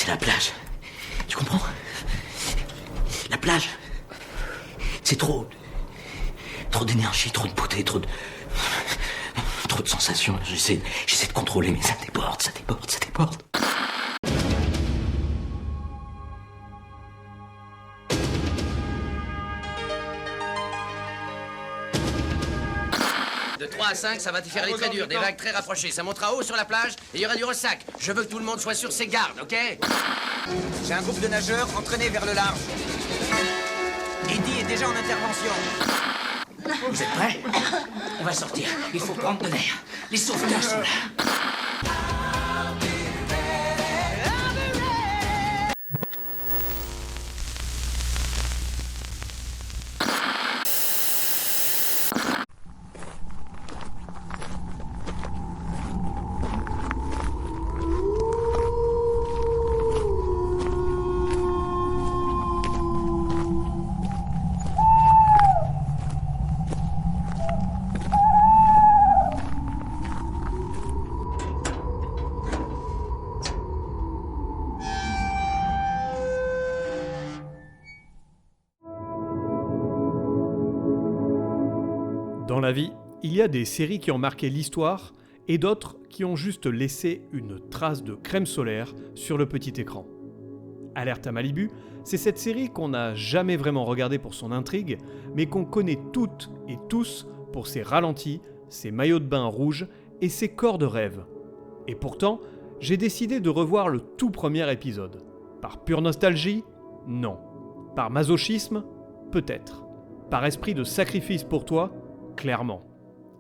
C'est la plage. Tu comprends? La plage. C'est trop d'énergie, trop de beauté, trop de sensations. J'essaie de contrôler, mais ça déborde. De 3 à 5, ça va t'y faire les très durs, des vagues très rapprochées. Ça montera haut sur la plage et il y aura du ressac. Je veux que tout le monde soit sur ses gardes, ok? J'ai un groupe de nageurs entraînés vers le large. Eddie est déjà en intervention. Vous êtes prêts? On va sortir. Il faut prendre de l'air. Les sauveteurs sont là. Dans la vie, il y a des séries qui ont marqué l'histoire et d'autres qui ont juste laissé une trace de crème solaire sur le petit écran. Alerte à Malibu, c'est cette série qu'on n'a jamais vraiment regardée pour son intrigue, mais qu'on connaît toutes et tous pour ses ralentis, ses maillots de bain rouges et ses corps de rêve. Et pourtant, j'ai décidé de revoir le tout premier épisode. Par pure nostalgie? Non. Par masochisme? Peut-être. Par esprit de sacrifice pour toi? Clairement.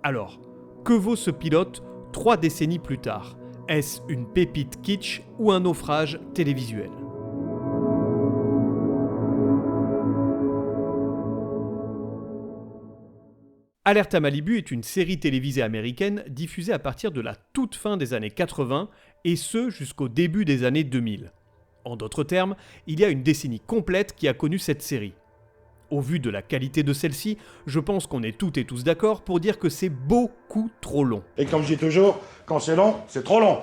Alors, que vaut ce pilote 3 décennies plus tard? Est-ce une pépite kitsch ou un naufrage télévisuel? Alerte à Malibu est une série télévisée américaine diffusée à partir de la toute fin des années 80 et ce jusqu'au début des années 2000. En d'autres termes, il y a une décennie complète qui a connu cette série. Au vu de la qualité de celle-ci, je pense qu'on est toutes et tous d'accord pour dire que c'est beaucoup trop long. Et comme je dis toujours, quand c'est long, c'est trop long.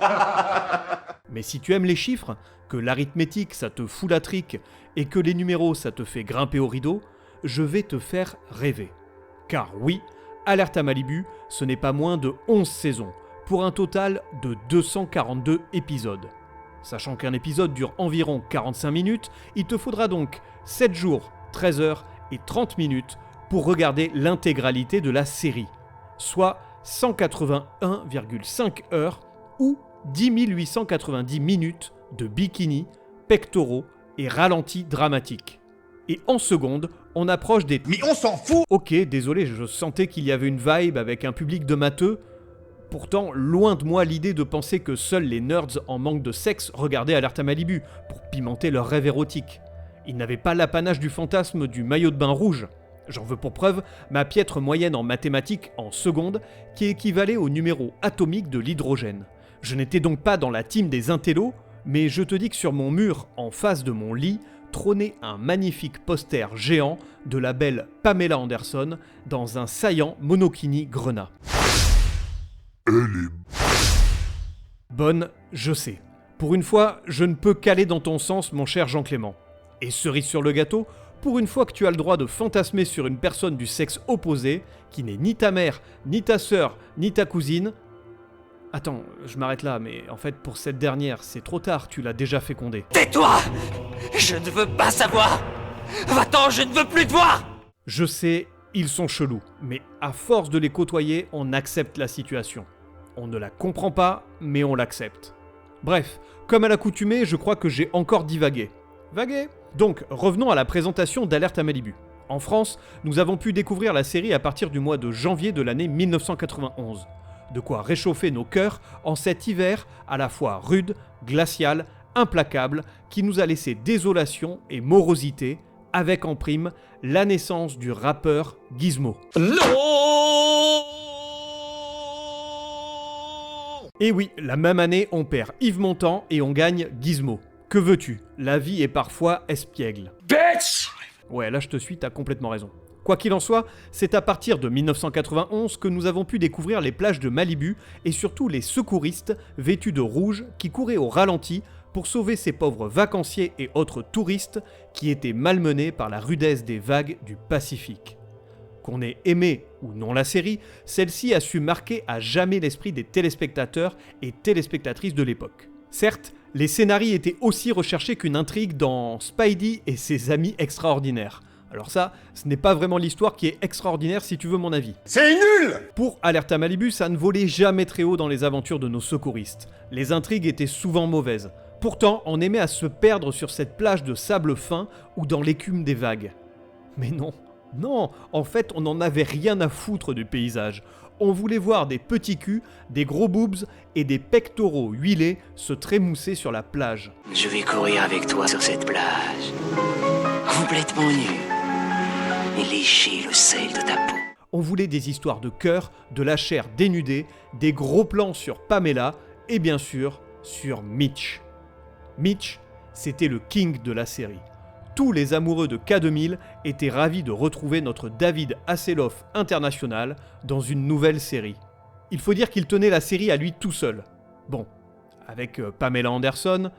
Mais si tu aimes les chiffres, que l'arithmétique ça te fout la trique et que les numéros ça te fait grimper au rideau, je vais te faire rêver. Car oui, Alerte à Malibu, ce n'est pas moins de 11 saisons, pour un total de 242 épisodes. Sachant qu'un épisode dure environ 45 minutes, il te faudra donc 7 jours, 13 heures et 30 minutes pour regarder l'intégralité de la série, soit 181,5 heures ou 10 890 minutes de bikini, pectoraux et ralentis dramatiques. Et en seconde, on approche des... Mais on s'en fout! Ok, désolé, je sentais qu'il y avait une vibe avec un public de matheux. Pourtant, loin de moi l'idée de penser que seuls les nerds en manque de sexe regardaient Alerte à Malibu pour pimenter leur rêve érotique. Ils n'avaient pas l'apanage du fantasme du maillot de bain rouge. J'en veux pour preuve ma piètre moyenne en mathématiques en seconde qui équivalait au numéro atomique de l'hydrogène. Je n'étais donc pas dans la team des intellos, mais je te dis que sur mon mur, en face de mon lit, trônait un magnifique poster géant de la belle Pamela Anderson dans un saillant monokini grenat. Elle est... Bonne, je sais. Pour une fois, je ne peux qu'aller dans ton sens, mon cher Jean-Clément. Et cerise sur le gâteau, pour une fois que tu as le droit de fantasmer sur une personne du sexe opposé, qui n'est ni ta mère, ni ta sœur, ni ta cousine... Attends, je m'arrête là, mais en fait, pour cette dernière, c'est trop tard, tu l'as déjà fécondée. Tais-toi! Je ne veux pas savoir! Va-t'en, je ne veux plus te voir! Je sais, ils sont chelous, mais à force de les côtoyer, on accepte la situation. On ne la comprend pas, mais on l'accepte. Bref, comme à l'accoutumée, je crois que j'ai encore divagué. Vagué. Donc, revenons à la présentation d'Alerte à Malibu. En France, nous avons pu découvrir la série à partir du mois de janvier de l'année 1991. De quoi réchauffer nos cœurs en cet hiver à la fois rude, glacial, implacable, qui nous a laissé désolation et morosité, avec en prime la naissance du rappeur Gizmo. Non! Et oui, la même année, on perd Yves Montand et on gagne Gizmo. Que veux-tu? La vie est parfois espiègle. Bitch! Ouais, là je te suis, t'as complètement raison. Quoi qu'il en soit, c'est à partir de 1991 que nous avons pu découvrir les plages de Malibu et surtout les secouristes vêtus de rouge qui couraient au ralenti pour sauver ces pauvres vacanciers et autres touristes qui étaient malmenés par la rudesse des vagues du Pacifique. Qu'on ait aimé ou non la série, celle-ci a su marquer à jamais l'esprit des téléspectateurs et téléspectatrices de l'époque. Certes, les scénarios étaient aussi recherchés qu'une intrigue dans Spidey et ses amis extraordinaires. Alors ça, ce n'est pas vraiment l'histoire qui est extraordinaire si tu veux mon avis. C'est nul! Pour Alerta Malibu, ça ne volait jamais très haut dans les aventures de nos secouristes. Les intrigues étaient souvent mauvaises. Pourtant, on aimait à se perdre sur cette plage de sable fin ou dans l'écume des vagues. Mais non, en fait, on n'en avait rien à foutre du paysage. On voulait voir des petits culs, des gros boobs et des pectoraux huilés se trémousser sur la plage. Je vais courir avec toi sur cette plage, complètement nu, et lécher le sel de ta peau. On voulait des histoires de cœur, de la chair dénudée, des gros plans sur Pamela et bien sûr sur Mitch. Mitch, c'était le king de la série. Tous les amoureux de K2000 étaient ravis de retrouver notre David Hasselhoff international dans une nouvelle série. Il faut dire qu'il tenait la série à lui tout seul. Bon, avec Pamela Anderson,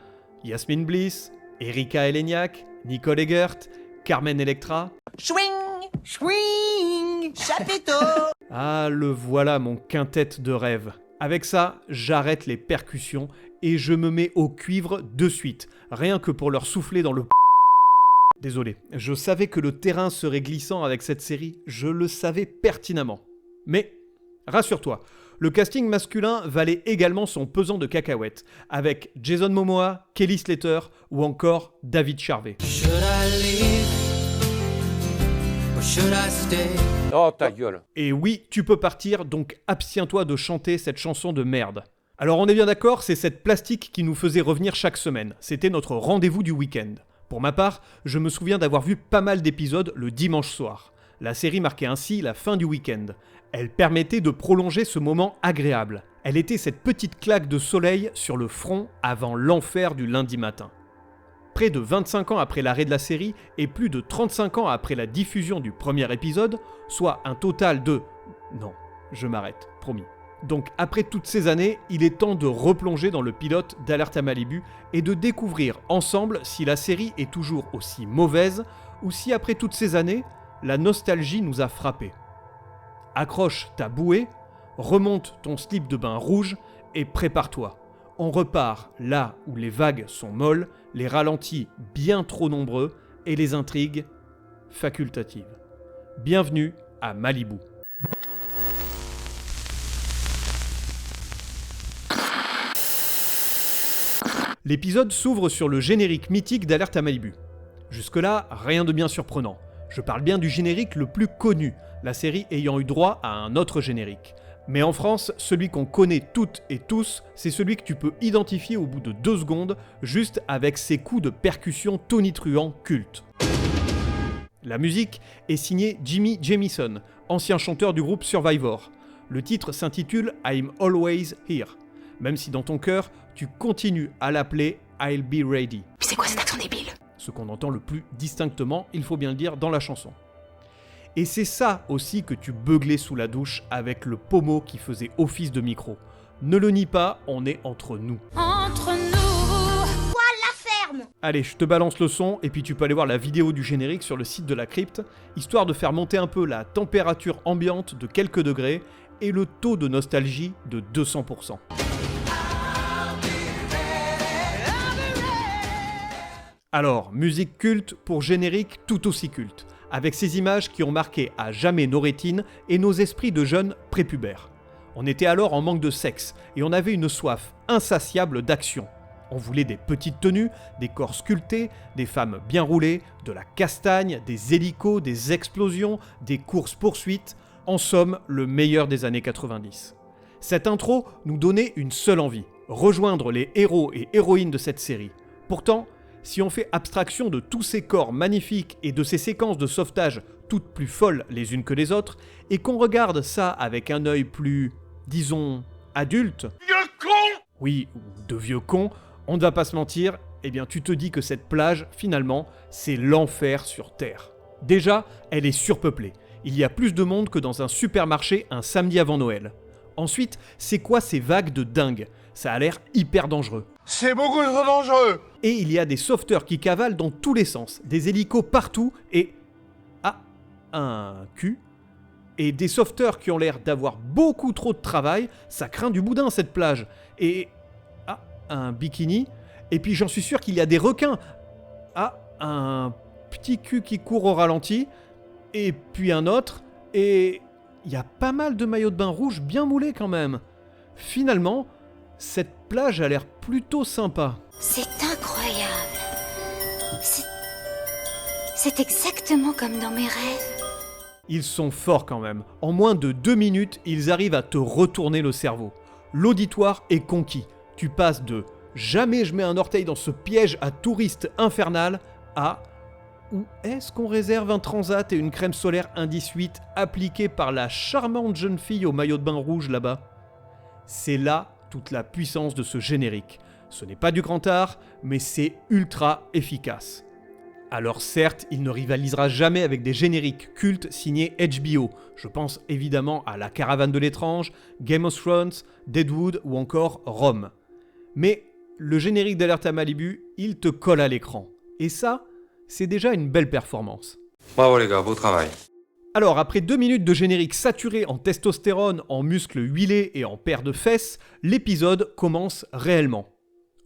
Yasmine Bliss, Erika Eleniak, Nicole Eggert, Carmen Electra. Chouing, chouing, chapiteau. Ah, le voilà mon quintet de rêve. Avec ça, j'arrête les percussions et je me mets au cuivre de suite, rien que pour leur souffler dans le... Désolé, je savais que le terrain serait glissant avec cette série, je le savais pertinemment. Mais, rassure-toi, le casting masculin valait également son pesant de cacahuètes, avec Jason Momoa, Kelly Slater ou encore David Charvet. Oh ta gueule. Et oui, tu peux partir, donc abstiens-toi de chanter cette chanson de merde. Alors on est bien d'accord, c'est cette plastique qui nous faisait revenir chaque semaine, c'était notre rendez-vous du week-end. Pour ma part, je me souviens d'avoir vu pas mal d'épisodes le dimanche soir. La série marquait ainsi la fin du week-end. Elle permettait de prolonger ce moment agréable. Elle était cette petite claque de soleil sur le front avant l'enfer du lundi matin. Près de 25 ans après l'arrêt de la série et plus de 35 ans après la diffusion du premier épisode, soit un total de... Non, je m'arrête, promis. Donc après toutes ces années, il est temps de replonger dans le pilote d'Alerta Malibu et de découvrir ensemble si la série est toujours aussi mauvaise ou si après toutes ces années, la nostalgie nous a frappés. Accroche ta bouée, remonte ton slip de bain rouge et prépare-toi. On repart là où les vagues sont molles, les ralentis bien trop nombreux et les intrigues facultatives. Bienvenue à Malibu. L'épisode s'ouvre sur le générique mythique d'Alerta Malibu. Jusque-là, rien de bien surprenant. Je parle bien du générique le plus connu, la série ayant eu droit à un autre générique. Mais en France, celui qu'on connaît toutes et tous, c'est celui que tu peux identifier au bout de 2 secondes, juste avec ses coups de percussion tonitruants cultes. La musique est signée Jimmy Jamison, ancien chanteur du groupe Survivor. Le titre s'intitule I'm Always Here, même si dans ton cœur, tu continues à l'appeler I'll Be Ready. Mais c'est quoi cet accent débile ? Ce qu'on entend le plus distinctement, il faut bien le dire, dans la chanson. Et c'est ça aussi que tu beuglais sous la douche avec le pommeau qui faisait office de micro. Ne le nie pas, on est entre nous. Entre nous, quoi la ferme ? Allez, je te balance le son et puis tu peux aller voir la vidéo du générique sur le site de la crypte, histoire de faire monter un peu la température ambiante de quelques degrés et le taux de nostalgie de 200%. Alors, musique culte pour générique tout aussi culte, avec ces images qui ont marqué à jamais nos rétines et nos esprits de jeunes prépubères. On était alors en manque de sexe et on avait une soif insatiable d'action. On voulait des petites tenues, des corps sculptés, des femmes bien roulées, de la castagne, des hélicos, des explosions, des courses-poursuites, en somme, le meilleur des années 90. Cette intro nous donnait une seule envie, rejoindre les héros et héroïnes de cette série. Pourtant, si on fait abstraction de tous ces corps magnifiques et de ces séquences de sauvetage toutes plus folles les unes que les autres, et qu'on regarde ça avec un œil plus, disons, adulte... Vieux con ! Oui, ou de vieux con, on ne va pas se mentir, eh bien tu te dis que cette plage, finalement, c'est l'enfer sur Terre. Déjà, elle est surpeuplée. Il y a plus de monde que dans un supermarché un samedi avant Noël. Ensuite, c'est quoi ces vagues de dingue ? Ça a l'air hyper dangereux. C'est beaucoup trop dangereux. Et il y a des sauveteurs qui cavalent dans tous les sens, des hélicos partout et... Ah, un cul. Et des sauveteurs qui ont l'air d'avoir beaucoup trop de travail, ça craint du boudin cette plage. Et... Ah, un bikini. Et puis j'en suis sûr qu'il y a des requins. Ah, un petit cul qui court au ralenti. Et puis un autre. Et... il y a pas mal de maillots de bain rouges bien moulés quand même. Finalement, cette plage a l'air plutôt sympa. C'est incroyable. C'est exactement comme dans mes rêves. Ils sont forts quand même. En moins de 2 minutes, ils arrivent à te retourner le cerveau. L'auditoire est conquis. Tu passes de « jamais je mets un orteil dans ce piège à touristes infernal » à « où est-ce qu'on réserve un transat et une crème solaire indice 8 appliquée par la charmante jeune fille au maillot de bain rouge là-bas ?» C'est là toute la puissance de ce générique. Ce n'est pas du grand art, mais c'est ultra efficace. Alors certes, il ne rivalisera jamais avec des génériques cultes signés HBO. Je pense évidemment à La Caravane de l'étrange, Game of Thrones, Deadwood ou encore Rome. Mais le générique d'Alerte à Malibu, il te colle à l'écran. Et ça, c'est déjà une belle performance. Bravo les gars, beau travail. Alors, après 2 minutes de générique saturé en testostérone, en muscles huilés et en paires de fesses, l'épisode commence réellement.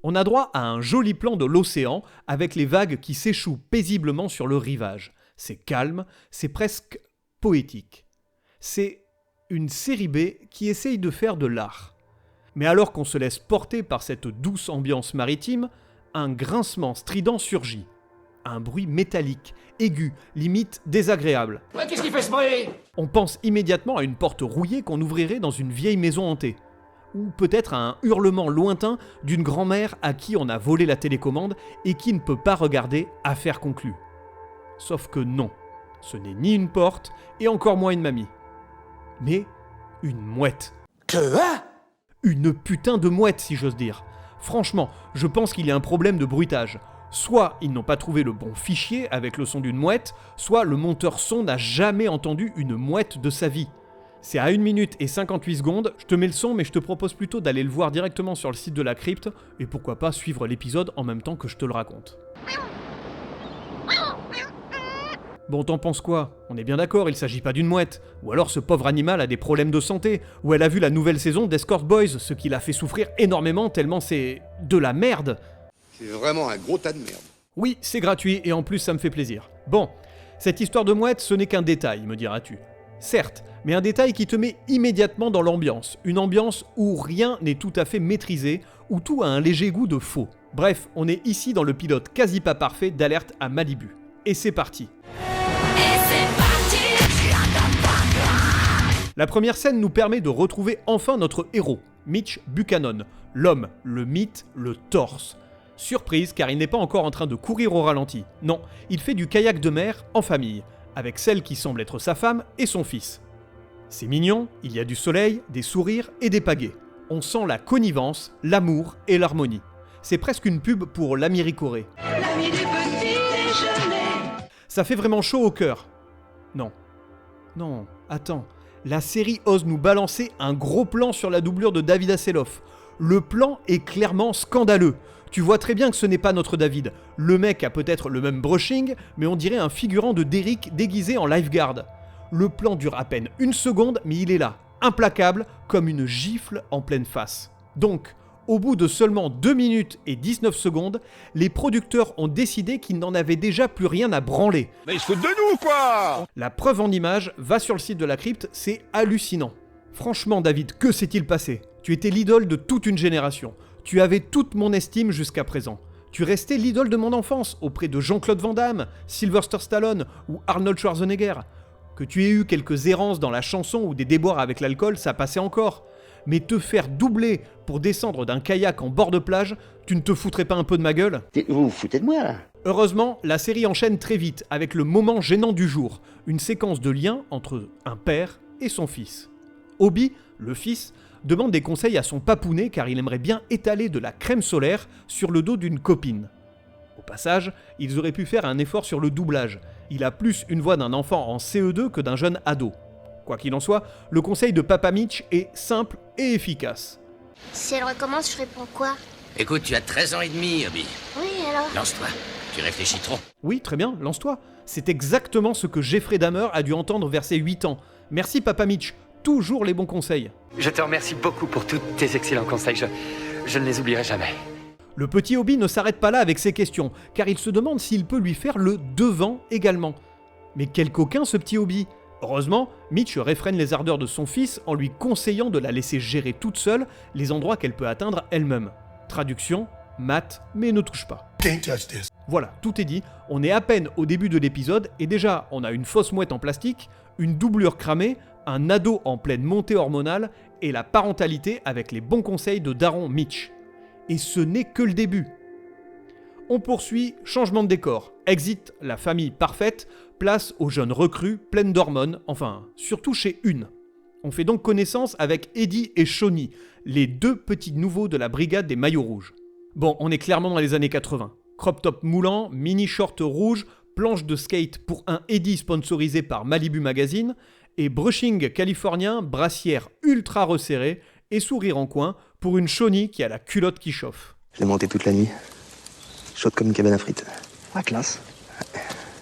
On a droit à un joli plan de l'océan avec les vagues qui s'échouent paisiblement sur le rivage. C'est calme, c'est presque poétique. C'est une série B qui essaye de faire de l'art. Mais alors qu'on se laisse porter par cette douce ambiance maritime, un grincement strident surgit. Un bruit métallique, aigu, limite désagréable. Qu'est-ce qui fait ce bruit? On pense immédiatement à une porte rouillée qu'on ouvrirait dans une vieille maison hantée. Ou peut-être à un hurlement lointain d'une grand-mère à qui on a volé la télécommande et qui ne peut pas regarder Affaire conclue. Sauf que non, ce n'est ni une porte et encore moins une mamie. Mais une mouette. Une putain de mouette si j'ose dire. Franchement, je pense qu'il y a un problème de bruitage. Soit ils n'ont pas trouvé le bon fichier avec le son d'une mouette, soit le monteur son n'a jamais entendu une mouette de sa vie. C'est à 1 minute et 58 secondes, je te mets le son mais je te propose plutôt d'aller le voir directement sur le site de la crypte et pourquoi pas suivre l'épisode en même temps que je te le raconte. Bon, t'en penses quoi? On est bien d'accord, il s'agit pas d'une mouette. Ou alors ce pauvre animal a des problèmes de santé, ou elle a vu la nouvelle saison d'Escort Boys, ce qui l'a fait souffrir énormément tellement c'est de la merde. C'est vraiment un gros tas de merde. Oui, c'est gratuit et en plus ça me fait plaisir. Bon, cette histoire de mouette, ce n'est qu'un détail, me diras-tu. Certes, mais un détail qui te met immédiatement dans l'ambiance. Une ambiance où rien n'est tout à fait maîtrisé, où tout a un léger goût de faux. Bref, on est ici dans le pilote quasi pas parfait d'Alerte à Malibu. Et c'est parti. La première scène nous permet de retrouver enfin notre héros, Mitch Buchanan, l'homme, le mythe, le torse. Surprise car il n'est pas encore en train de courir au ralenti. Non, il fait du kayak de mer en famille, avec celle qui semble être sa femme et son fils. C'est mignon, il y a du soleil, des sourires et des pagaies. On sent la connivence, l'amour et l'harmonie. C'est presque une pub pour l'Américoré. L'ami du petit déjeuner. Ça fait vraiment chaud au cœur. Non, attends. La série ose nous balancer un gros plan sur la doublure de David Hasselhoff. Le plan est clairement scandaleux. Tu vois très bien que ce n'est pas notre David. Le mec a peut-être le même brushing, mais on dirait un figurant de Derrick déguisé en lifeguard. Le plan dure à peine 1 seconde, mais il est là, implacable, comme une gifle en pleine face. Donc, au bout de seulement 2 minutes et 19 secondes, les producteurs ont décidé qu'ils n'en avaient déjà plus rien à branler. Mais ils se foutent de nous, quoi! La preuve en image, va sur le site de la crypte, c'est hallucinant. Franchement, David, que s'est-il passé? Tu étais l'idole de toute une génération. Tu avais toute mon estime jusqu'à présent. Tu restais l'idole de mon enfance, auprès de Jean-Claude Van Damme, Sylvester Stallone ou Arnold Schwarzenegger. Que tu aies eu quelques errances dans la chanson ou des déboires avec l'alcool, ça passait encore. Mais te faire doubler pour descendre d'un kayak en bord de plage, tu ne te foutrais pas un peu de ma gueule? Vous vous foutez de moi, là? Heureusement, la série enchaîne très vite avec le moment gênant du jour, une séquence de lien entre un père et son fils. Obi, le fils, demande des conseils à son papounet car il aimerait bien étaler de la crème solaire sur le dos d'une copine. Au passage, ils auraient pu faire un effort sur le doublage. Il a plus une voix d'un enfant en CE2 que d'un jeune ado. Quoi qu'il en soit, le conseil de Papa Mitch est simple et efficace. Si elle recommence, je réponds quoi? Écoute, tu as 13 ans et demi, Obi. Oui, alors? Lance-toi. Tu réfléchis trop. Oui, très bien, lance-toi. C'est exactement ce que Jeffrey Dahmer a dû entendre vers ses 8 ans. Merci Papa Mitch, toujours les bons conseils. Je te remercie beaucoup pour tous tes excellents conseils, je ne les oublierai jamais. Le petit Obi ne s'arrête pas là avec ses questions, car il se demande s'il peut lui faire le devant également. Mais quel coquin ce petit Obi! Heureusement, Mitch réfrène les ardeurs de son fils en lui conseillant de la laisser gérer toute seule les endroits qu'elle peut atteindre elle-même. Traduction, mate, mais ne touche pas. Voilà, tout est dit, on est à peine au début de l'épisode et déjà on a une fausse mouette en plastique, une doublure cramée, un ado en pleine montée hormonale et la parentalité avec les bons conseils de Daron Mitch. Et ce n'est que le début. On poursuit, changement de décor, exit la famille parfaite, place aux jeunes recrues pleines d'hormones, enfin, surtout chez une. On fait donc connaissance avec Eddie et Shawnee, les deux petits nouveaux de la brigade des maillots rouges. Bon, on est clairement dans les années 80. Crop top moulant, mini short rouge, planche de skate pour un Eddie sponsorisé par Malibu Magazine, et brushing californien, brassière ultra resserrée, et sourire en coin pour une Shawnee qui a la culotte qui chauffe. Je l'ai monté toute la nuit. Chaude comme une cabane à frites. Ah, classe.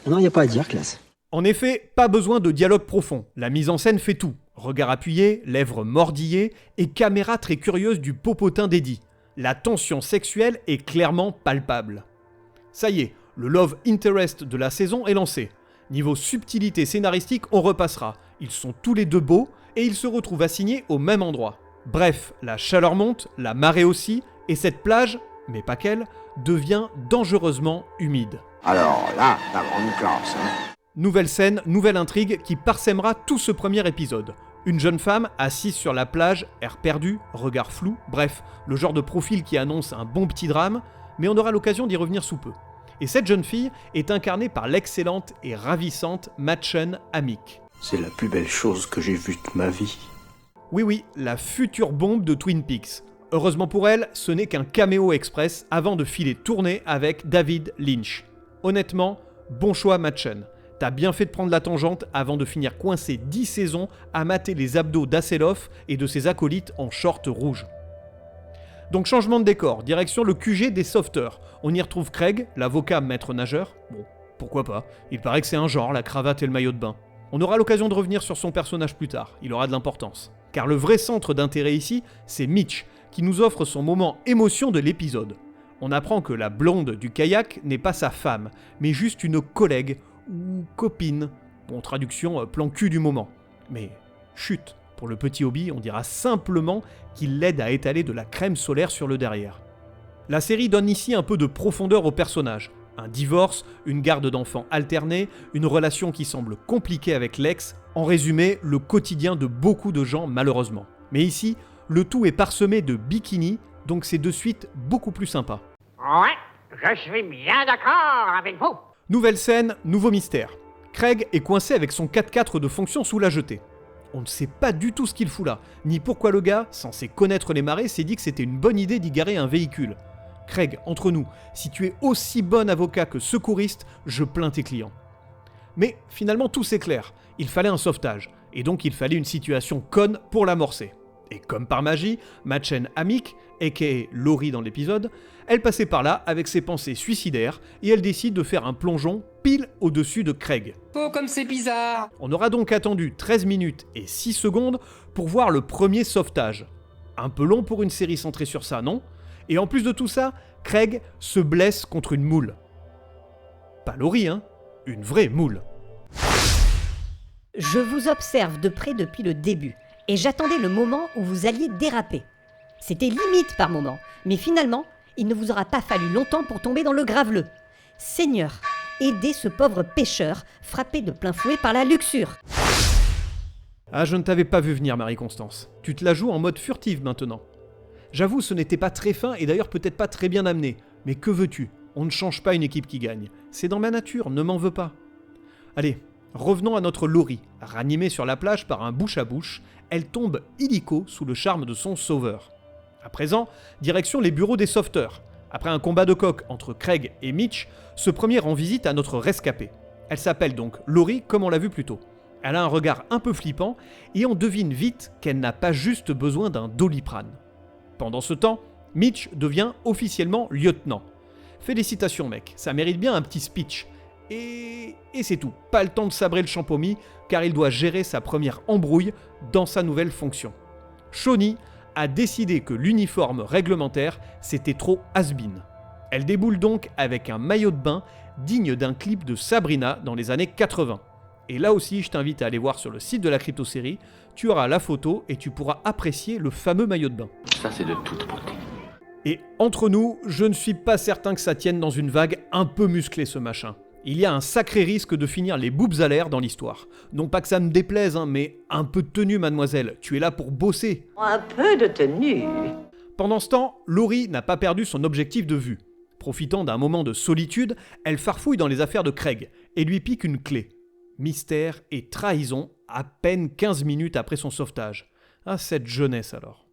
Non, y a pas à dire, classe. En effet, pas besoin de dialogue profond. La mise en scène fait tout. Regard appuyé, lèvres mordillées et caméra très curieuse du popotin d'Eddie. La tension sexuelle est clairement palpable. Ça y est, le love interest de la saison est lancé. Niveau subtilité scénaristique, on repassera. Ils sont tous les deux beaux et ils se retrouvent assignés au même endroit. Bref, la chaleur monte, la marée aussi, et cette plage, mais pas qu'elle, devient dangereusement humide. Alors là, la grande classe, hein. Nouvelle scène, nouvelle intrigue qui parsèmera tout ce premier épisode. Une jeune femme assise sur la plage, air perdu, regard flou, bref, le genre de profil qui annonce un bon petit drame, mais on aura l'occasion d'y revenir sous peu. Et cette jeune fille est incarnée par l'excellente et ravissante Machen Amick. C'est la plus belle chose que j'ai vue de ma vie. Oui, la future bombe de Twin Peaks. Heureusement pour elle, ce n'est qu'un caméo express avant de filer tourner avec David Lynch. Honnêtement, bon choix Machen. T'as bien fait de prendre la tangente avant de finir coincé 10 saisons à mater les abdos d'Asseloff et de ses acolytes en short rouge. Donc changement de décor, direction le QG des sauveteurs. On y retrouve Craig, l'avocat maître nageur. Bon, pourquoi pas, il paraît que c'est un genre, la cravate et le maillot de bain. On aura l'occasion de revenir sur son personnage plus tard, il aura de l'importance. Car le vrai centre d'intérêt ici, c'est Mitch, qui nous offre son moment émotion de l'épisode. On apprend que la blonde du kayak n'est pas sa femme, mais juste une collègue ou copine. Bon, traduction, plan cul du moment. Mais chut, pour le petit Obi, on dira simplement qu'il l'aide à étaler de la crème solaire sur le derrière. La série donne ici un peu de profondeur au personnage. Un divorce, une garde d'enfants alternée, une relation qui semble compliquée avec l'ex, en résumé, le quotidien de beaucoup de gens malheureusement. Mais ici, le tout est parsemé de bikinis, donc c'est de suite beaucoup plus sympa. Ouais, je suis bien d'accord avec vous. Nouvelle scène, nouveau mystère. Craig est coincé avec son 4x4 de fonction sous la jetée. On ne sait pas du tout ce qu'il fout là, ni pourquoi le gars, censé connaître les marées, s'est dit que c'était une bonne idée d'y garer un véhicule. Craig, entre nous, si tu es aussi bon avocat que secouriste, je plains tes clients. Mais finalement tout s'éclaire, il fallait un sauvetage, et donc il fallait une situation conne pour l'amorcer. Et comme par magie, Machen Amick, aka Laurie dans l'épisode, elle passait par là avec ses pensées suicidaires et elle décide de faire un plongeon pile au-dessus de Craig. Oh, comme c'est bizarre! On aura donc attendu 13 minutes et 6 secondes pour voir le premier sauvetage. Un peu long pour une série centrée sur ça, non? Et en plus de tout ça, Craig se blesse contre une moule. Pas Laurie, hein? Une vraie moule. Je vous observe de près depuis le début, et j'attendais le moment où vous alliez déraper. C'était limite par moment, mais finalement, il ne vous aura pas fallu longtemps pour tomber dans le graveleux. Seigneur, aidez ce pauvre pêcheur frappé de plein fouet par la luxure. Ah, je ne t'avais pas vu venir, Marie-Constance. Tu te la joues en mode furtive maintenant. J'avoue, ce n'était pas très fin et d'ailleurs peut-être pas très bien amené. Mais que veux-tu? On ne change pas une équipe qui gagne. C'est dans ma nature, ne m'en veux pas. Allez, revenons à notre Laurie. Ranimée sur la plage par un bouche à bouche, elle tombe illico sous le charme de son sauveur. À présent, direction les bureaux des sauveteurs. Après un combat de coq entre Craig et Mitch, ce premier rend visite à notre rescapée. Elle s'appelle donc Laurie comme on l'a vu plus tôt. Elle a un regard un peu flippant et on devine vite qu'elle n'a pas juste besoin d'un Doliprane. Pendant ce temps, Mitch devient officiellement lieutenant. Félicitations mec, ça mérite bien un petit speech. Et c'est tout, pas le temps de sabrer le champomis, car il doit gérer sa première embrouille dans sa nouvelle fonction. Shawnee a décidé que l'uniforme réglementaire, c'était trop has-been. Elle déboule donc avec un maillot de bain digne d'un clip de Sabrina dans les années 80. Et là aussi, je t'invite à aller voir sur le site de la Crypto-série, tu auras la photo et tu pourras apprécier le fameux maillot de bain. Ça, c'est de toute beauté. Et entre nous, je ne suis pas certain que ça tienne dans une vague un peu musclée ce machin. Il y a un sacré risque de finir les boobs à l'air dans l'histoire. Non pas que ça me déplaise, mais un peu de tenue, mademoiselle. Tu es là pour bosser. Un peu de tenue. Pendant ce temps, Laurie n'a pas perdu son objectif de vue. Profitant d'un moment de solitude, elle farfouille dans les affaires de Craig et lui pique une clé. Mystère et trahison à peine 15 minutes après son sauvetage. Ah, cette jeunesse alors.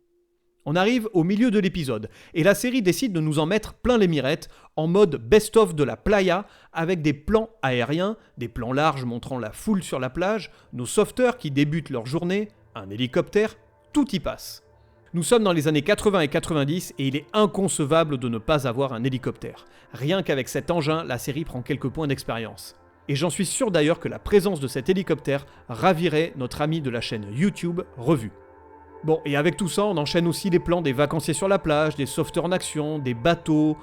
On arrive au milieu de l'épisode, et la série décide de nous en mettre plein les mirettes, en mode best-of de la playa, avec des plans aériens, des plans larges montrant la foule sur la plage, nos sauveteurs qui débutent leur journée, un hélicoptère, tout y passe. Nous sommes dans les années 80 et 90, et il est inconcevable de ne pas avoir un hélicoptère. Rien qu'avec cet engin, la série prend quelques points d'expérience. Et j'en suis sûr d'ailleurs que la présence de cet hélicoptère ravirait notre ami de la chaîne YouTube Revue. Bon, et avec tout ça, on enchaîne aussi les plans des vacanciers sur la plage, des sauveteurs en action, des bateaux...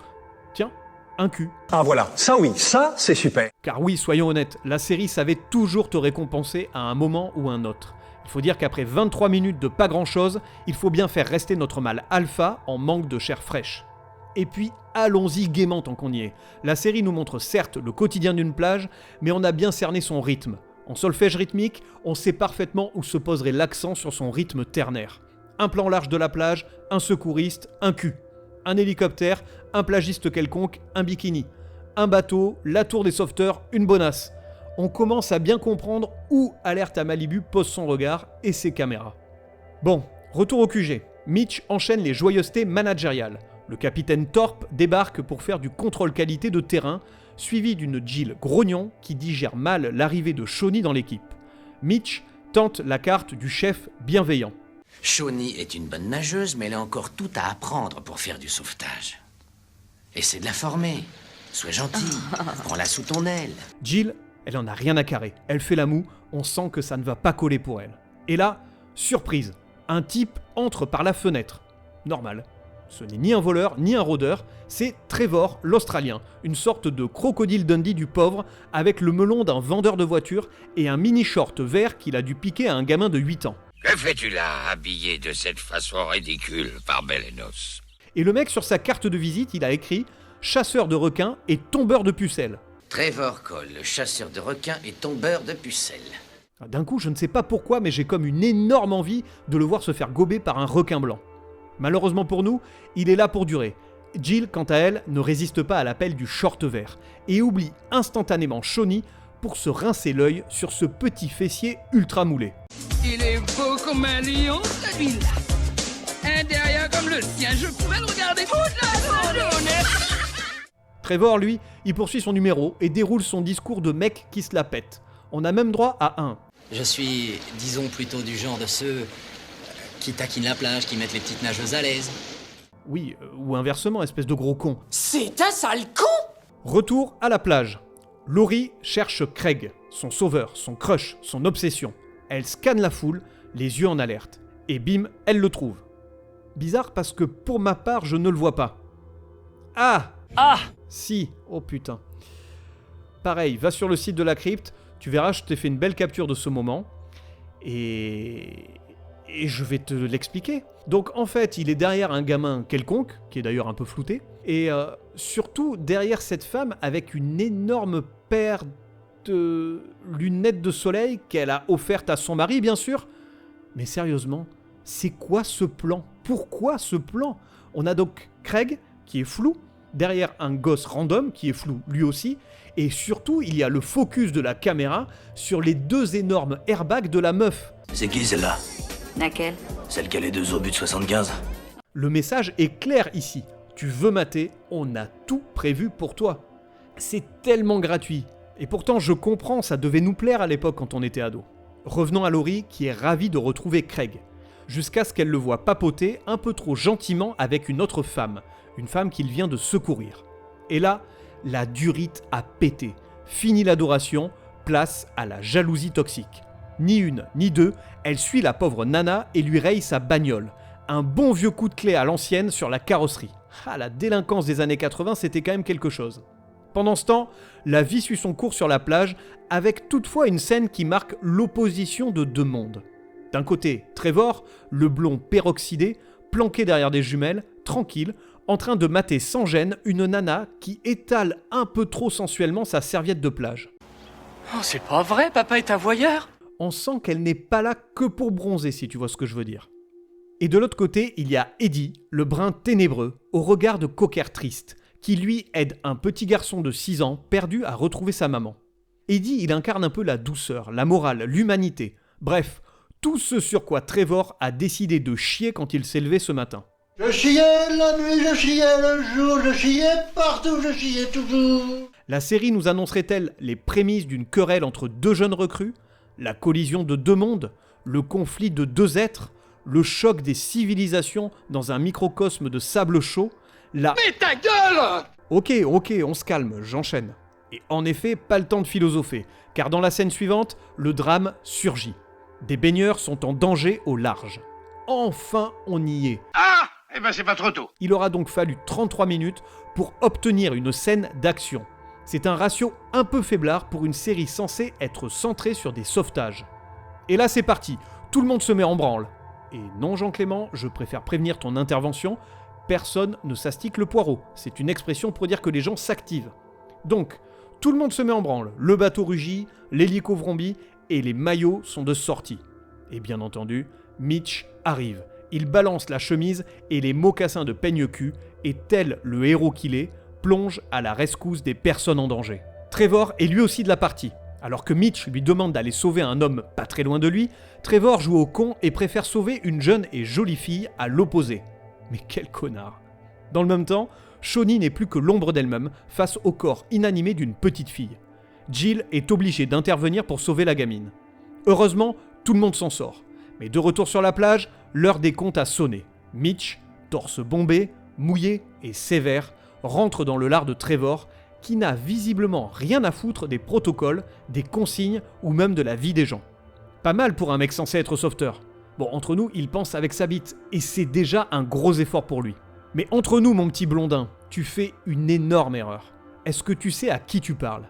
Tiens, un cul. Ah voilà, ça oui, ça c'est super. Car oui, soyons honnêtes, la série savait toujours te récompenser à un moment ou un autre. Il faut dire qu'après 23 minutes de pas grand-chose, il faut bien faire rester notre mâle alpha en manque de chair fraîche. Et puis, allons-y gaiement tant qu'on y est. La série nous montre certes le quotidien d'une plage, mais on a bien cerné son rythme. En solfège rythmique, on sait parfaitement où se poserait l'accent sur son rythme ternaire. Un plan large de la plage, un secouriste, un cul. Un hélicoptère, un plagiste quelconque, un bikini. Un bateau, la tour des sauveteurs, une bonasse. On commence à bien comprendre où Alerte à Malibu pose son regard et ses caméras. Bon, retour au QG. Mitch enchaîne les joyeusetés managériales. Le capitaine Thorpe débarque pour faire du contrôle qualité de terrain, suivi d'une Jill grognon qui digère mal l'arrivée de Shawnee dans l'équipe. Mitch tente la carte du chef bienveillant. Shawnee est une bonne nageuse, mais elle a encore tout à apprendre pour faire du sauvetage. Essaie de la former. Sois gentil. Prends-la sous ton aile. Jill, elle en a rien à carrer. Elle fait la moue, on sent que ça ne va pas coller pour elle. Et là, surprise, un type entre par la fenêtre. Normal. Ce n'est ni un voleur, ni un rôdeur, c'est Trevor, l'Australien, une sorte de crocodile Dundee du pauvre, avec le melon d'un vendeur de voitures et un mini-short vert qu'il a dû piquer à un gamin de 8 ans. Que fais-tu là, habillé de cette façon ridicule, par Belenos? Et le mec, sur sa carte de visite, il a écrit « chasseur de requins et tombeur de pucelles ». Trevor Cole, chasseur de requins et tombeur de pucelles. D'un coup, je ne sais pas pourquoi, mais j'ai comme une énorme envie de le voir se faire gober par un requin blanc. Malheureusement pour nous, il est là pour durer. Jill, quant à elle, ne résiste pas à l'appel du short vert et oublie instantanément Shawnee pour se rincer l'œil sur ce petit fessier ultra moulé. Il est beau comme un lion, celui-là. Un derrière comme le sien, je pourrais le regarder toute la journée. Trevor, lui, il poursuit son numéro et déroule son discours de mec qui se la pète. On a même droit à un. Je suis, disons, plutôt du genre de ceux qui taquinent la plage, qui mettent les petites nageuses à l'aise. Oui, ou inversement, espèce de gros con. C'est un sale con! Retour à la plage. Laurie cherche Craig, son sauveur, son crush, son obsession. Elle scanne la foule, les yeux en alerte. Et bim, elle le trouve. Bizarre parce que pour ma part, je ne le vois pas. Ah! Ah! Si, oh putain. Pareil, va sur le site de la crypte, tu verras, je t'ai fait une belle capture de ce moment. Et je vais te l'expliquer. Donc en fait, il est derrière un gamin quelconque, qui est d'ailleurs un peu flouté, et surtout derrière cette femme avec une énorme paire de lunettes de soleil qu'elle a offerte à son mari, bien sûr. Mais sérieusement, c'est quoi ce plan? Pourquoi ce plan? On a donc Craig, qui est flou, derrière un gosse random, qui est flou lui aussi, et surtout, il y a le focus de la caméra sur les deux énormes airbags de la meuf. C'est qui celle-là? Laquelle? Celle qui a les deux obus de 75. Le message est clair ici. Tu veux mater, on a tout prévu pour toi. C'est tellement gratuit. Et pourtant, je comprends, ça devait nous plaire à l'époque quand on était ado. Revenons à Laurie, qui est ravie de retrouver Craig. jusqu'à ce qu'elle le voie papoter un peu trop gentiment avec une autre femme, une femme qu'il vient de secourir. Et là, la durite a pété. Fini l'adoration, place à la jalousie toxique. Ni une, ni deux, elle suit la pauvre nana et lui raye sa bagnole. Un bon vieux coup de clé à l'ancienne sur la carrosserie. Ah, la délinquance des années 80, c'était quand même quelque chose. Pendant ce temps, la vie suit son cours sur la plage, avec toutefois une scène qui marque l'opposition de deux mondes. D'un côté, Trevor, le blond peroxydé, planqué derrière des jumelles, tranquille, en train de mater sans gêne une nana qui étale un peu trop sensuellement sa serviette de plage. Oh, c'est pas vrai, papa est un voyeur. On sent qu'elle n'est pas là que pour bronzer, si tu vois ce que je veux dire. Et de l'autre côté, il y a Eddie, le brun ténébreux, au regard de cocker triste, qui lui aide un petit garçon de 6 ans perdu à retrouver sa maman. Eddie, il incarne un peu la douceur, la morale, l'humanité. Bref, tout ce sur quoi Trevor a décidé de chier quand il s'est levé ce matin. Je chiais la nuit, je chiais le jour, je chiais partout, je chiais toujours. La série nous annoncerait-elle les prémices d'une querelle entre deux jeunes recrues, la collision de deux mondes, le conflit de deux êtres, le choc des civilisations dans un microcosme de sable chaud, la... Mais ta gueule! Ok, on se calme, j'enchaîne. Et en effet, pas le temps de philosopher, car dans la scène suivante, le drame surgit. Des baigneurs sont en danger au large. Enfin, on y est. Ah! Eh ben c'est pas trop tôt. Il aura donc fallu 33 minutes pour obtenir une scène d'action. C'est un ratio un peu faiblard pour une série censée être centrée sur des sauvetages. Et là c'est parti, tout le monde se met en branle. Et non Jean-Clément, je préfère prévenir ton intervention, personne ne s'astique le poireau. C'est une expression pour dire que les gens s'activent. Donc, tout le monde se met en branle, le bateau rugit, l'hélico vrombit et les maillots sont de sortie. Et bien entendu, Mitch arrive. Il balance la chemise et les mocassins de peigne-cul et tel le héros qu'il est, plonge à la rescousse des personnes en danger. Trevor est lui aussi de la partie. Alors que Mitch lui demande d'aller sauver un homme pas très loin de lui, Trevor joue au con et préfère sauver une jeune et jolie fille à l'opposé. Mais quel connard. Dans le même temps, Shawnee n'est plus que l'ombre d'elle-même face au corps inanimé d'une petite fille. Jill est obligée d'intervenir pour sauver la gamine. Heureusement, tout le monde s'en sort. Mais de retour sur la plage, l'heure des comptes a sonné. Mitch, torse bombé, mouillé et sévère, rentre dans le lard de Trevor, qui n'a visiblement rien à foutre des protocoles, des consignes ou même de la vie des gens. Pas mal pour un mec censé être sauveteur. Bon, entre nous, il pense avec sa bite, et c'est déjà un gros effort pour lui. Mais entre nous, mon petit blondin, tu fais une énorme erreur. Est-ce que tu sais à qui tu parles ?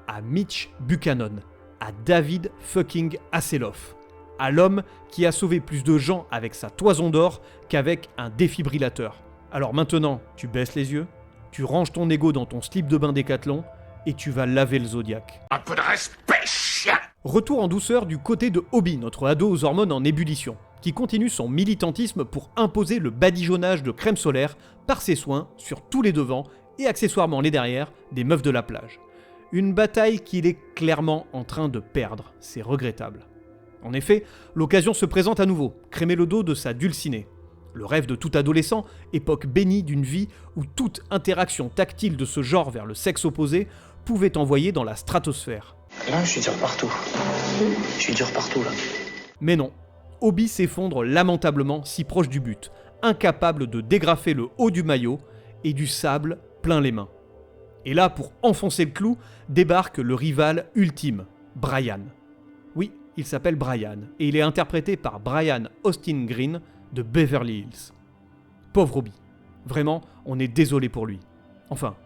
À Mitch Buchanan, à David fucking Hasselhoff. À l'homme qui a sauvé plus de gens avec sa toison d'or qu'avec un défibrillateur. Alors maintenant, tu baisses les yeux, tu ranges ton ego dans ton slip de bain Décathlon et tu vas laver le Zodiac. Un peu de respect, chien! Retour en douceur du côté de Obi, notre ado aux hormones en ébullition, qui continue son militantisme pour imposer le badigeonnage de crème solaire par ses soins sur tous les devants et accessoirement les derrières des meufs de la plage. Une bataille qu'il est clairement en train de perdre, c'est regrettable. En effet, l'occasion se présente à nouveau, crémer le dos de sa dulcinée. Le rêve de tout adolescent, époque bénie d'une vie où toute interaction tactile de ce genre vers le sexe opposé pouvait envoyer dans la stratosphère. Là, je suis dur partout. Je suis dur partout, là. Mais non, Obi s'effondre lamentablement si proche du but, incapable de dégrafer le haut du maillot et du sable plein les mains. Et là, pour enfoncer le clou, débarque le rival ultime, Brian. Oui, il s'appelle Brian, et il est interprété par Brian Austin Green de Beverly Hills. Pauvre Obi. Vraiment, on est désolé pour lui. Enfin,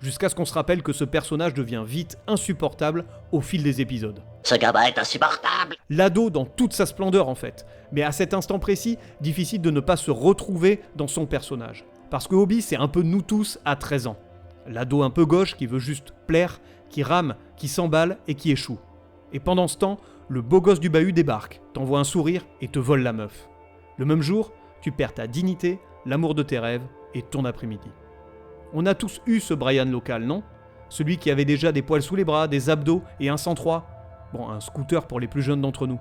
jusqu'à ce qu'on se rappelle que ce personnage devient vite insupportable au fil des épisodes. Ce gamin est insupportable. L'ado dans toute sa splendeur en fait, mais à cet instant précis, difficile de ne pas se retrouver dans son personnage. Parce que Obi, c'est un peu nous tous à 13 ans. L'ado un peu gauche qui veut juste plaire, qui rame, qui s'emballe et qui échoue. Et pendant ce temps, le beau gosse du bahut débarque, t'envoie un sourire et te vole la meuf. Le même jour, tu perds ta dignité, l'amour de tes rêves et ton après-midi. On a tous eu ce Brian local, non ? Celui qui avait déjà des poils sous les bras, des abdos et un 103. Bon, un scooter pour les plus jeunes d'entre nous.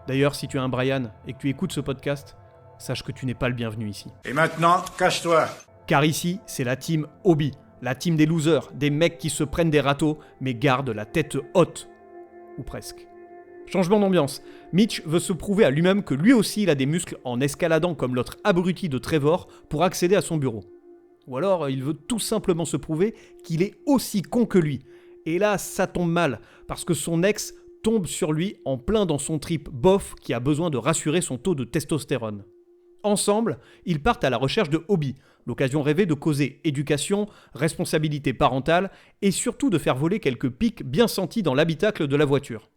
D'ailleurs, si tu es un Brian et que tu écoutes ce podcast, sache que tu n'es pas le bienvenu ici. Et maintenant, cache-toi. Car ici, c'est la team Obi, la team des losers, des mecs qui se prennent des râteaux mais gardent la tête haute. Ou presque. Changement d'ambiance. Mitch veut se prouver à lui-même que lui aussi il a des muscles en escaladant comme l'autre abruti de Trevor pour accéder à son bureau. Ou alors il veut tout simplement se prouver qu'il est aussi con que lui. Et là, ça tombe mal, parce que son ex tombe sur lui en plein dans son trip bof qui a besoin de rassurer son taux de testostérone. Ensemble, ils partent à la recherche de hobbies, l'occasion rêvée de causer éducation, responsabilité parentale et surtout de faire voler quelques pics bien sentis dans l'habitacle de la voiture.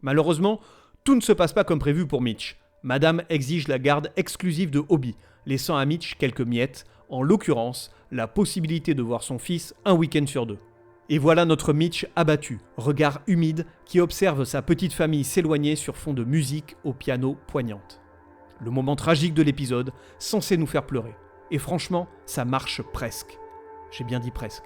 Malheureusement, tout ne se passe pas comme prévu pour Mitch. Madame exige la garde exclusive de Hobie, laissant à Mitch quelques miettes, en l'occurrence, la possibilité de voir son fils un week-end sur 2. Et voilà notre Mitch abattu, regard humide, qui observe sa petite famille s'éloigner sur fond de musique au piano poignante. Le moment tragique de l'épisode, censé nous faire pleurer. Et franchement, ça marche presque. J'ai bien dit presque.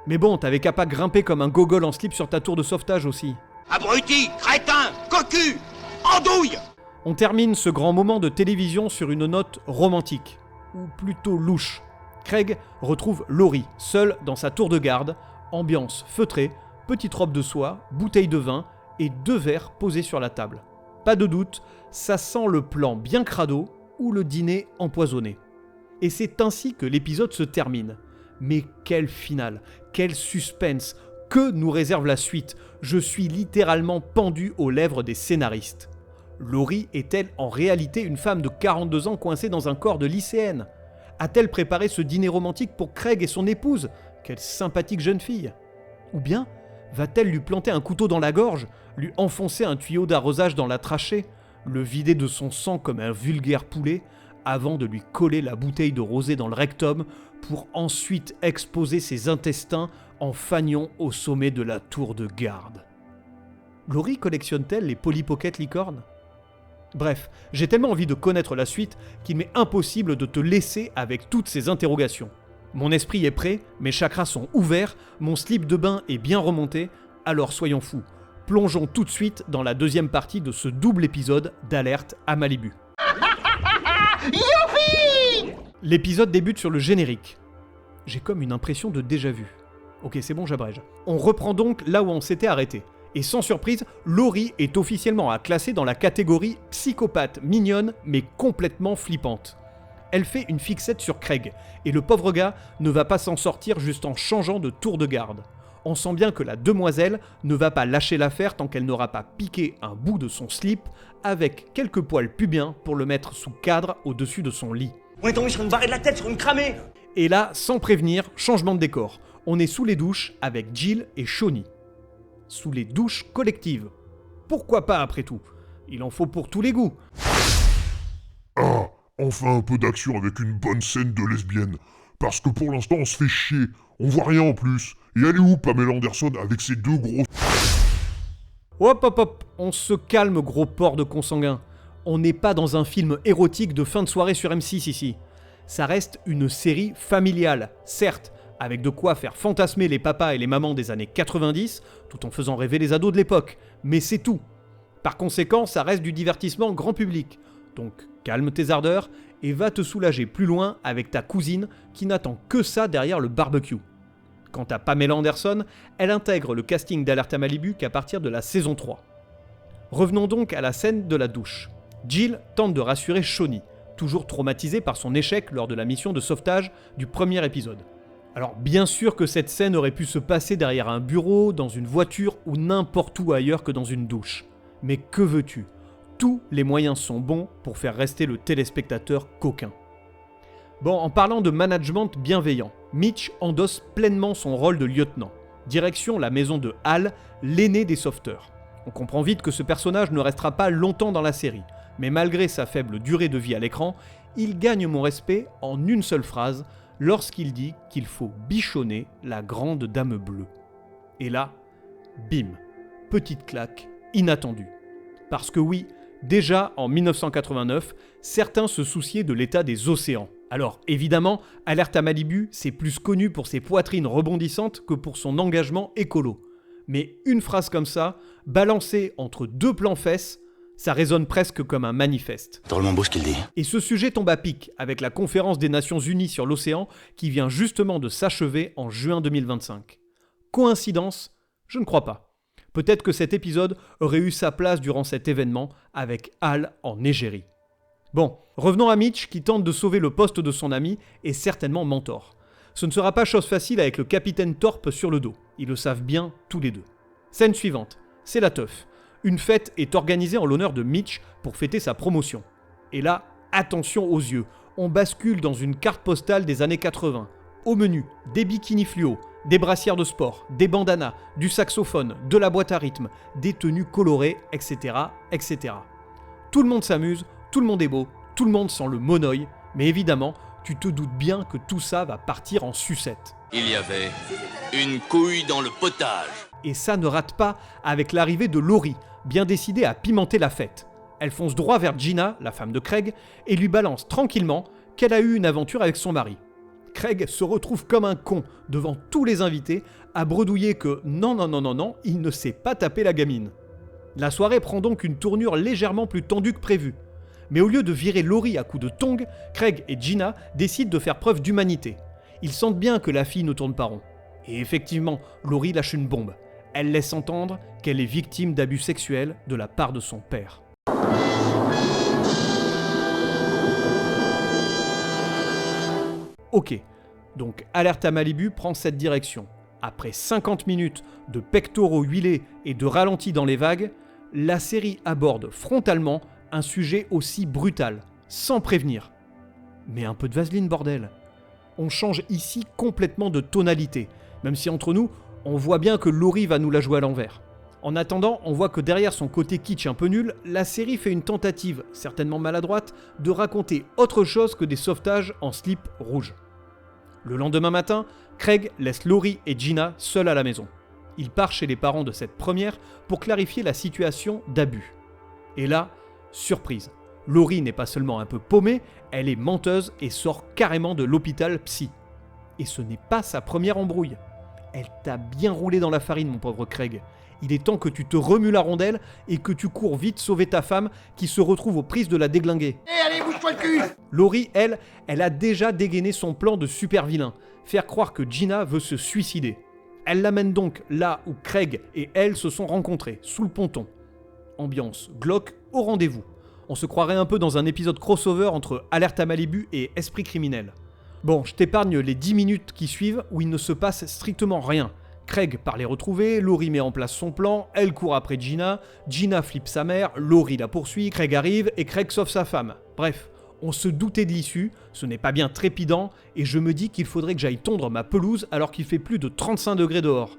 Mais bon, t'avais qu'à pas grimper comme un gogol en slip sur ta tour de sauvetage aussi. Abruti, crétin, cocu, andouille! On termine ce grand moment de télévision sur une note romantique, ou plutôt louche. Craig retrouve Laurie, seule dans sa tour de garde, ambiance feutrée, petite robe de soie, bouteille de vin et 2 verres posés sur la table. Pas de doute, ça sent le plan bien crado ou le dîner empoisonné. Et c'est ainsi que l'épisode se termine. Mais quel finale, quel suspense, que nous réserve la suite? Je suis littéralement pendu aux lèvres des scénaristes. Laurie est-elle en réalité une femme de 42 ans coincée dans un corps de lycéenne? A-t-elle préparé ce dîner romantique pour Craig et son épouse? Quelle sympathique jeune fille! Ou bien va-t-elle lui planter un couteau dans la gorge, lui enfoncer un tuyau d'arrosage dans la trachée, le vider de son sang comme un vulgaire poulet, avant de lui coller la bouteille de rosée dans le rectum pour ensuite exposer ses intestins en fanion au sommet de la tour de garde? Laurie collectionne-t-elle les Polly Pocket licornes? Bref, j'ai tellement envie de connaître la suite qu'il m'est impossible de te laisser avec toutes ces interrogations. Mon esprit est prêt, mes chakras sont ouverts, mon slip de bain est bien remonté, alors soyons fous. Plongeons tout de suite dans la deuxième partie de ce double épisode d'Alerte à Malibu. Youpi! L'épisode débute sur le générique. J'ai comme une impression de déjà-vu. Ok, c'est bon, j'abrège. On reprend donc là où on s'était arrêté. Et sans surprise, Laurie est officiellement à classer dans la catégorie psychopathe mignonne mais complètement flippante. Elle fait une fixette sur Craig, et le pauvre gars ne va pas s'en sortir juste en changeant de tour de garde. On sent bien que la demoiselle ne va pas lâcher l'affaire tant qu'elle n'aura pas piqué un bout de son slip avec quelques poils pubiens pour le mettre sous cadre au-dessus de son lit. On est tombé sur une barrée de la tête, sur une cramée! Et là, sans prévenir, changement de décor. On est sous les douches avec Jill et Shawnee. Sous les douches collectives. Pourquoi pas après tout? Il en faut pour tous les goûts. Ah, enfin un peu d'action avec une bonne scène de lesbienne. Parce que pour l'instant on se fait chier, on voit rien en plus. Et elle est où Pamela Anderson avec ses 2 gros... Hop hop hop, on se calme gros porc de consanguin. On n'est pas dans un film érotique de fin de soirée sur M6 ici. Ça reste une série familiale, certes, avec de quoi faire fantasmer les papas et les mamans des années 90, tout en faisant rêver les ados de l'époque, mais c'est tout. Par conséquent, ça reste du divertissement grand public. Donc calme tes ardeurs et va te soulager plus loin avec ta cousine qui n'attend que ça derrière le barbecue. Quant à Pamela Anderson, elle intègre le casting d'Alerte à Malibu qu'à partir de la saison 3. Revenons donc à la scène de la douche. Jill tente de rassurer Shawnee, toujours traumatisée par son échec lors de la mission de sauvetage du premier épisode. Alors bien sûr que cette scène aurait pu se passer derrière un bureau, dans une voiture ou n'importe où ailleurs que dans une douche. Mais que veux-tu ? Tous les moyens sont bons pour faire rester le téléspectateur coquin. Bon, en parlant de management bienveillant, Mitch endosse pleinement son rôle de lieutenant. Direction la maison de Hal, l'aîné des sauveteurs. On comprend vite que ce personnage ne restera pas longtemps dans la série, mais malgré sa faible durée de vie à l'écran, il gagne mon respect en une seule phrase, lorsqu'il dit qu'il faut bichonner la grande dame bleue. Et là, bim, petite claque, inattendue. Parce que oui, déjà en 1989, certains se souciaient de l'état des océans. Alors évidemment, Alerte à Malibu, c'est plus connu pour ses poitrines rebondissantes que pour son engagement écolo. Mais une phrase comme ça, balancée entre 2 plans fesses, ça résonne presque comme un manifeste. Drôlement beau ce qu'il dit. Et ce sujet tombe à pic avec la conférence des Nations Unies sur l'océan qui vient justement de s'achever en juin 2025. Coïncidence ? Je ne crois pas. Peut-être que cet épisode aurait eu sa place durant cet événement avec Hal en égérie. Bon, revenons à Mitch qui tente de sauver le poste de son ami et certainement Mentor. Ce ne sera pas chose facile avec le capitaine Thorpe sur le dos. Ils le savent bien tous les deux. Scène suivante, c'est la teuf. Une fête est organisée en l'honneur de Mitch pour fêter sa promotion. Et là, attention aux yeux, on bascule dans une carte postale des années 80. Au menu, des bikinis fluo, des brassières de sport, des bandanas, du saxophone, de la boîte à rythme, des tenues colorées, etc., etc. Tout le monde s'amuse, tout le monde est beau, tout le monde sent le monoeil, mais évidemment, tu te doutes bien que tout ça va partir en sucette. Il y avait une couille dans le potage. Et ça ne rate pas avec l'arrivée de Laurie, bien décidée à pimenter la fête. Elle fonce droit vers Gina, la femme de Craig, et lui balance tranquillement qu'elle a eu une aventure avec son mari. Craig se retrouve comme un con devant tous les invités à bredouiller que non, il ne s'est pas tapé la gamine. La soirée prend donc une tournure légèrement plus tendue que prévu. Mais au lieu de virer Laurie à coups de tongs, Craig et Gina décident de faire preuve d'humanité. Ils sentent bien que la fille ne tourne pas rond. Et effectivement, Laurie lâche une bombe. Elle laisse entendre qu'elle est victime d'abus sexuels de la part de son père. Ok, donc Alerte à Malibu prend cette direction. Après 50 minutes de pectoraux huilés et de ralentis dans les vagues, la série aborde frontalement un sujet aussi brutal, sans prévenir. Mais un peu de vaseline, bordel. On change ici complètement de tonalité, même si entre nous, on voit bien que Laurie va nous la jouer à l'envers. En attendant, on voit que derrière son côté kitsch un peu nul, la série fait une tentative, certainement maladroite, de raconter autre chose que des sauvetages en slip rouge. Le lendemain matin, Craig laisse Laurie et Gina seuls à la maison. Il part chez les parents de cette première pour clarifier la situation d'abus. Et là, surprise, Laurie n'est pas seulement un peu paumée, elle est menteuse et sort carrément de l'hôpital psy. Et ce n'est pas sa première embrouille. Elle t'a bien roulé dans la farine, mon pauvre Craig. Il est temps que tu te remues la rondelle et que tu cours vite sauver ta femme qui se retrouve aux prises de la déglinguer. Allez, bouge-toi le cul! Laurie, elle a déjà dégainé son plan de super vilain, faire croire que Gina veut se suicider. Elle l'amène donc là où Craig et elle se sont rencontrés, sous le ponton. Ambiance glauque au rendez-vous. On se croirait un peu dans un épisode crossover entre Alerte à Malibu et Esprit criminel. Bon, je t'épargne les 10 minutes qui suivent où il ne se passe strictement rien. Craig part les retrouver, Laurie met en place son plan, elle court après Gina, Gina flippe sa mère, Laurie la poursuit, Craig arrive et Craig sauve sa femme. Bref, on se doutait de l'issue, ce n'est pas bien trépidant, et je me dis qu'il faudrait que j'aille tondre ma pelouse alors qu'il fait plus de 35 degrés dehors.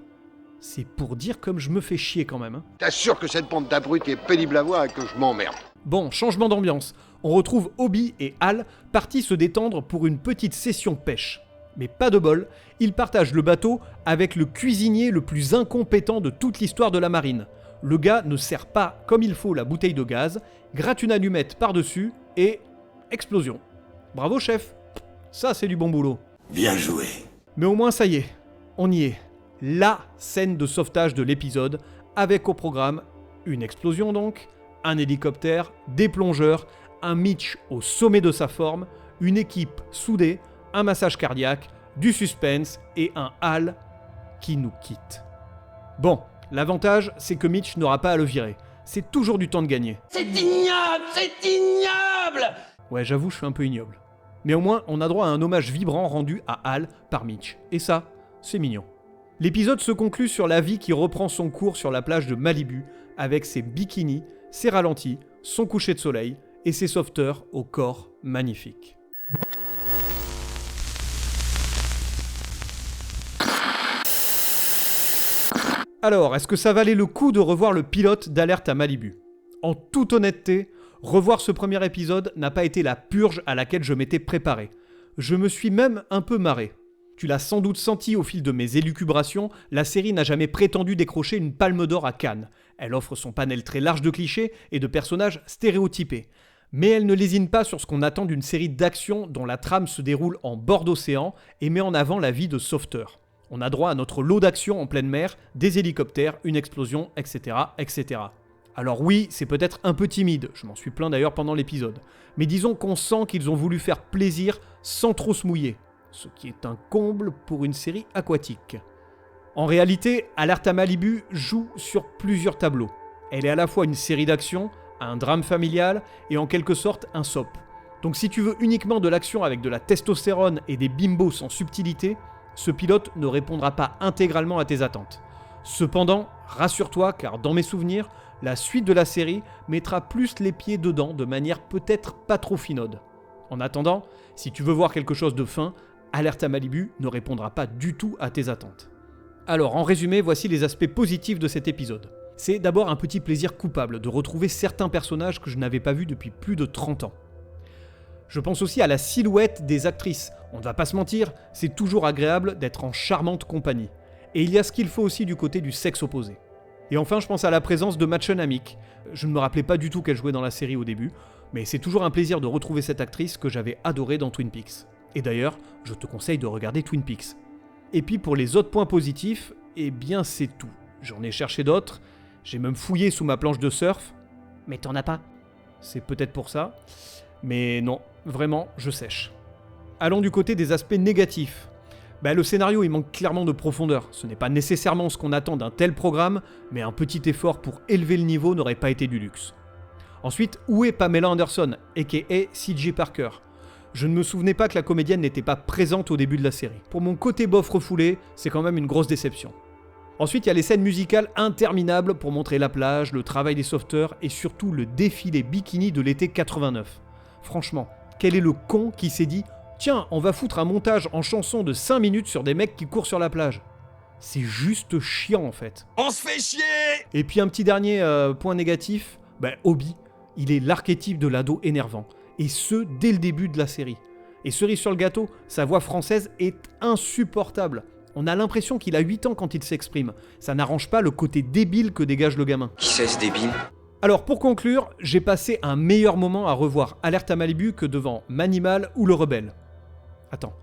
C'est pour dire comme je me fais chier quand même. T'assures que cette bande d'abrutis est pénible à voir et que je m'emmerde. Bon, changement d'ambiance. On retrouve Obi et Hal partis se détendre pour une petite session pêche. Mais pas de bol, ils partagent le bateau avec le cuisinier le plus incompétent de toute l'histoire de la marine. Le gars ne sert pas comme il faut la bouteille de gaz, gratte une allumette par-dessus et... explosion. Bravo chef, ça c'est du bon boulot. Bien joué. Mais au moins ça y est, on y est. La scène de sauvetage de l'épisode, avec au programme une explosion donc, un hélicoptère, des plongeurs, un Mitch au sommet de sa forme, une équipe soudée, un massage cardiaque, du suspense et un Hal qui nous quitte. Bon, l'avantage, c'est que Mitch n'aura pas à le virer. C'est toujours du temps de gagner. C'est ignoble! C'est ignoble! Ouais, j'avoue, je suis un peu ignoble. Mais au moins, on a droit à un hommage vibrant rendu à Hal par Mitch. Et ça, c'est mignon. L'épisode se conclut sur la vie qui reprend son cours sur la plage de Malibu, avec ses bikinis, ses ralentis, son coucher de soleil et ses sauveteurs au corps magnifique. Alors, est-ce que ça valait le coup de revoir le pilote d'Alerte à Malibu ? En toute honnêteté, revoir ce premier épisode n'a pas été la purge à laquelle je m'étais préparé. Je me suis même un peu marré. Tu l'as sans doute senti au fil de mes élucubrations, la série n'a jamais prétendu décrocher une palme d'or à Cannes. Elle offre son panel très large de clichés et de personnages stéréotypés. Mais elle ne lésine pas sur ce qu'on attend d'une série d'action dont la trame se déroule en bord d'océan et met en avant la vie de sauveteurs. On a droit à notre lot d'action en pleine mer, des hélicoptères, une explosion, etc., etc. Alors oui, c'est peut-être un peu timide, je m'en suis plaint d'ailleurs pendant l'épisode, mais disons qu'on sent qu'ils ont voulu faire plaisir sans trop se mouiller, ce qui est un comble pour une série aquatique. En réalité, Alerte à Malibu joue sur plusieurs tableaux. Elle est à la fois une série d'action, un drame familial et en quelque sorte un soap. Donc si tu veux uniquement de l'action avec de la testostérone et des bimbos sans subtilité, ce pilote ne répondra pas intégralement à tes attentes. Cependant, rassure-toi car dans mes souvenirs, la suite de la série mettra plus les pieds dedans de manière peut-être pas trop finaude. En attendant, si tu veux voir quelque chose de fin, Alerte à Malibu ne répondra pas du tout à tes attentes. Alors en résumé, voici les aspects positifs de cet épisode. C'est d'abord un petit plaisir coupable de retrouver certains personnages que je n'avais pas vus depuis plus de 30 ans. Je pense aussi à la silhouette des actrices. On ne va pas se mentir, c'est toujours agréable d'être en charmante compagnie. Et il y a ce qu'il faut aussi du côté du sexe opposé. Et enfin, je pense à la présence de Machen Amick. Je ne me rappelais pas du tout qu'elle jouait dans la série au début, mais c'est toujours un plaisir de retrouver cette actrice que j'avais adorée dans Twin Peaks. Et d'ailleurs, je te conseille de regarder Twin Peaks. Et puis pour les autres points positifs, eh bien c'est tout. J'en ai cherché d'autres, j'ai même fouillé sous ma planche de surf, mais t'en as pas. C'est peut-être pour ça, mais non, vraiment, je sèche. Allons du côté des aspects négatifs. Le scénario il manque clairement de profondeur. Ce n'est pas nécessairement ce qu'on attend d'un tel programme, mais un petit effort pour élever le niveau n'aurait pas été du luxe. Ensuite, où est Pamela Anderson, aka C.J. Parker ? Je ne me souvenais pas que la comédienne n'était pas présente au début de la série. Pour mon côté bof refoulé, c'est quand même une grosse déception. Ensuite, il y a les scènes musicales interminables pour montrer la plage, le travail des sauveteurs et surtout le défilé bikini de l'été 89. Franchement, quel est le con qui s'est dit « Tiens, on va foutre un montage en chanson de 5 minutes sur des mecs qui courent sur la plage ». C'est juste chiant en fait. On se fait chier. Et puis un petit dernier point négatif, Obi, il est l'archétype de l'ado énervant. Et ce, dès le début de la série. Et cerise sur le gâteau, sa voix française est insupportable. On a l'impression qu'il a 8 ans quand il s'exprime. Ça n'arrange pas le côté débile que dégage le gamin. Qui c'est ce débile ? Alors pour conclure, j'ai passé un meilleur moment à revoir Alerte à Malibu que devant Manimal ou Le Rebelle. Attends.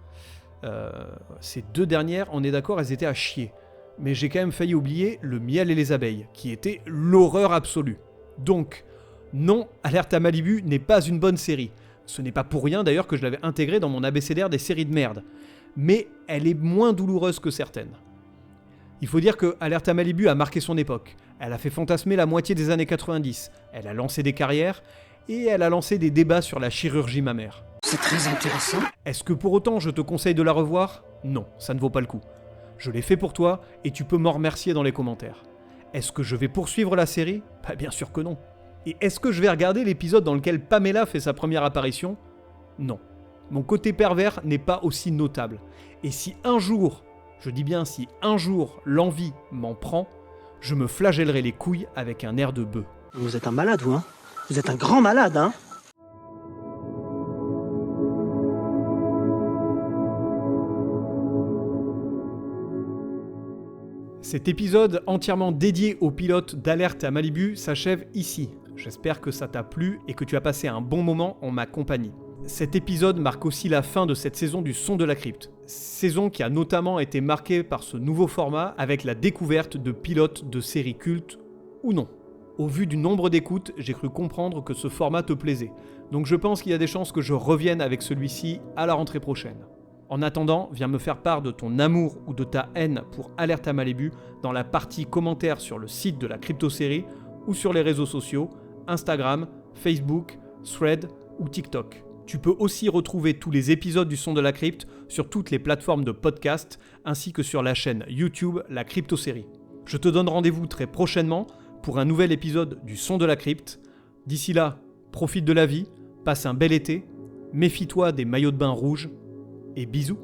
Ces deux dernières, on est d'accord, elles étaient à chier. Mais j'ai quand même failli oublier Le Miel et les Abeilles, qui était l'horreur absolue. Donc, non, Alerte à Malibu n'est pas une bonne série. Ce n'est pas pour rien d'ailleurs que je l'avais intégrée dans mon abécédaire des séries de merde. Mais elle est moins douloureuse que certaines. Il faut dire que Alerte à Malibu a marqué son époque. Elle a fait fantasmer la moitié des années 90. Elle a lancé des carrières et elle a lancé des débats sur la chirurgie mammaire. C'est très intéressant. Est-ce que pour autant je te conseille de la revoir ? Non, ça ne vaut pas le coup. Je l'ai fait pour toi et tu peux m'en remercier dans les commentaires. Est-ce que je vais poursuivre la série ? Bien sûr que non. Et est-ce que je vais regarder l'épisode dans lequel Pamela fait sa première apparition ? Non. Mon côté pervers n'est pas aussi notable. Et si un jour, je dis bien si un jour l'envie m'en prend, je me flagellerai les couilles avec un air de bœuf. Vous êtes un malade, vous, hein ? Vous êtes un grand malade, hein ? Cet épisode entièrement dédié au pilote d'Alerte à Malibu s'achève ici. J'espère que ça t'a plu et que tu as passé un bon moment en ma compagnie. Cet épisode marque aussi la fin de cette saison du Son de la Crypte. Saison qui a notamment été marquée par ce nouveau format avec la découverte de pilotes de séries cultes ou non. Au vu du nombre d'écoutes, j'ai cru comprendre que ce format te plaisait. Donc je pense qu'il y a des chances que je revienne avec celui-ci à la rentrée prochaine. En attendant, viens me faire part de ton amour ou de ta haine pour Alerte à Malibu dans la partie commentaires sur le site de la Crypto-série ou sur les réseaux sociaux, Instagram, Facebook, Thread ou TikTok. Tu peux aussi retrouver tous les épisodes du Son de la Crypte sur toutes les plateformes de podcast ainsi que sur la chaîne YouTube La Crypto-série. Je te donne rendez-vous très prochainement pour un nouvel épisode du Son de la Crypte. D'ici là, profite de la vie, passe un bel été, méfie-toi des maillots de bain rouges et bisous.